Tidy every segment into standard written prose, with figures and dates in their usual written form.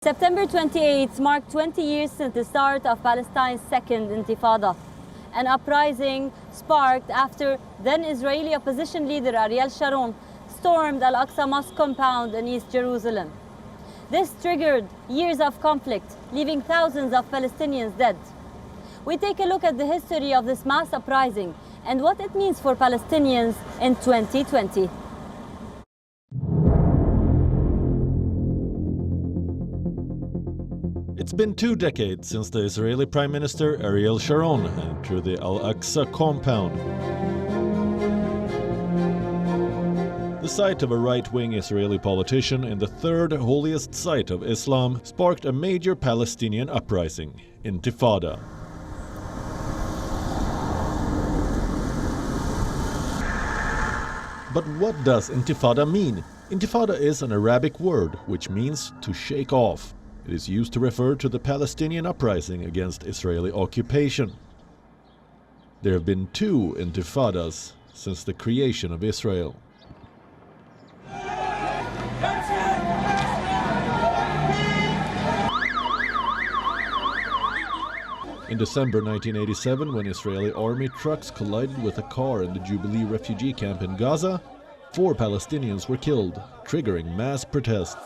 September 28th marked 20 years since the start of Palestine's second Intifada, an uprising sparked after then Israeli opposition leader Ariel Sharon stormed Al-Aqsa mosque compound in East Jerusalem. This triggered years of conflict, leaving thousands of Palestinians dead. We take a look at the history of this mass uprising and what it means for Palestinians in 2020. It's been 2 decades since the Israeli Prime Minister Ariel Sharon entered the Al-Aqsa compound. The sight of a right-wing Israeli politician in the third holiest site of Islam sparked a major Palestinian uprising, Intifada. But what does Intifada mean? Intifada is an Arabic word which means to shake off. It is used to refer to the Palestinian uprising against Israeli occupation. There have been 2 intifadas since the creation of Israel. In December 1987, when Israeli army trucks collided with a car in the Jubilee refugee camp in Gaza, 4 Palestinians were killed, triggering mass protests.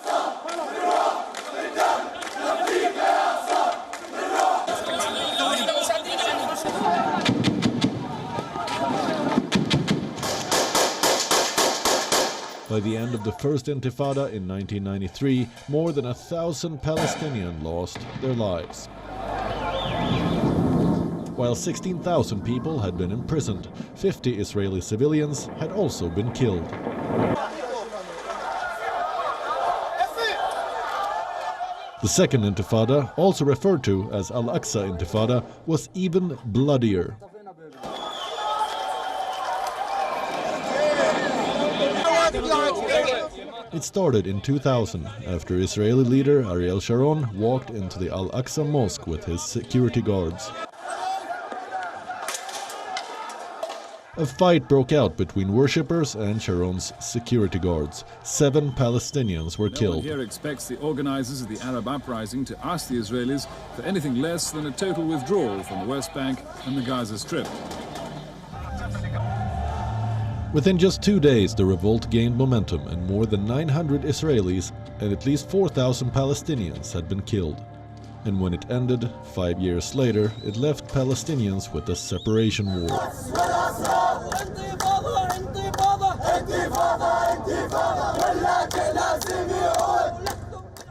By the end of the first Intifada in 1993, more than 1,000 Palestinians lost their lives, while 16,000 people had been imprisoned. 50 Israeli civilians had also been killed. The second Intifada, also referred to as Al-Aqsa Intifada, was even bloodier. It started in 2000 after Israeli leader Ariel Sharon walked into the Al-Aqsa mosque with his security guards. A fight broke out between worshippers and Sharon's security guards. 7 Palestinians were killed. No one here expects the organizers of the Arab uprising to ask the Israelis for anything less than a total withdrawal from the West Bank and the Gaza Strip. Within just 2 days, the revolt gained momentum and more than 900 Israelis and at least 4,000 Palestinians had been killed. And when it ended, 5 years later, it left Palestinians with a separation war.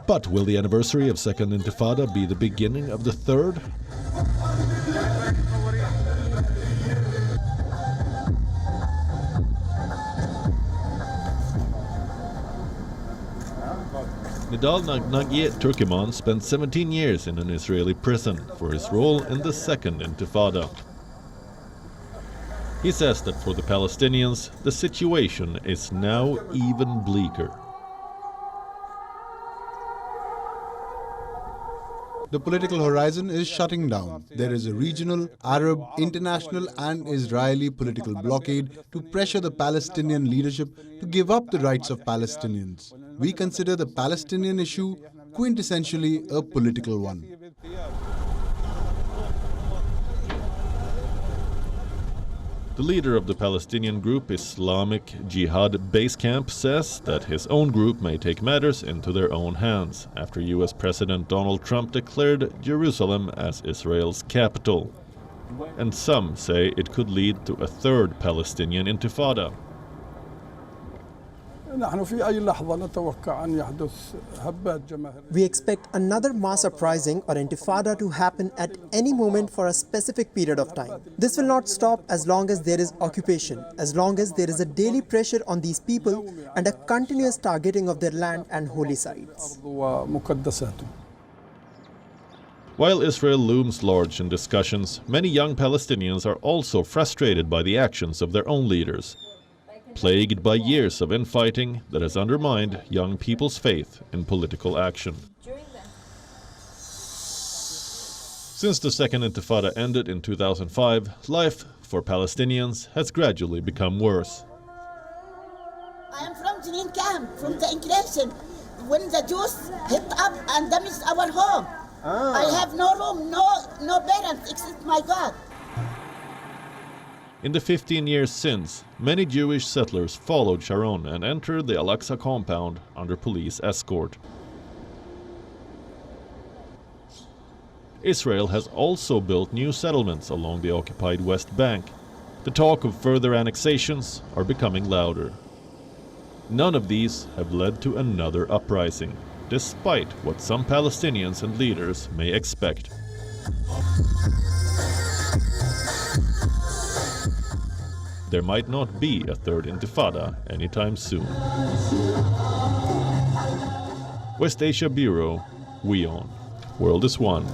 But will the anniversary of Second Intifada be the beginning of the third? Nidal Nagie Turkiman spent 17 years in an Israeli prison for his role in the second Intifada. He says that for the Palestinians, the situation is now even bleaker. The political horizon is shutting down. There is a regional, Arab, international and Israeli political blockade to pressure the Palestinian leadership to give up the rights of Palestinians. We consider the Palestinian issue quintessentially a political one. The leader of the Palestinian group Islamic Jihad Base Camp says that his own group may take matters into their own hands after US President Donald Trump declared Jerusalem as Israel's capital. And some say it could lead to a third Palestinian Intifada. We expect another mass uprising or intifada to happen at any moment for a specific period of time. This will not stop as long as there is occupation, as long as there is a daily pressure on these people and a continuous targeting of their land and holy sites. While Israel looms large in discussions, many young Palestinians are also frustrated by the actions of their own leaders, plagued by years of infighting that has undermined young people's faith in political action. Since the second Intifada ended in 2005, life for Palestinians has gradually become worse. I am from Jenin camp, from the enclave. when the Jews hit up and damaged our home. I have no room, no parents except my God. In the 15 years since, many Jewish settlers followed Sharon and entered the Al-aqsa compound under police escort. Israel has also built new settlements along the occupied West Bank. The talk of further annexations are becoming louder. None of these have led to another uprising, despite what some Palestinians and leaders may expect. There might not be a third Intifada anytime soon. West Asia Bureau, WION. World is One.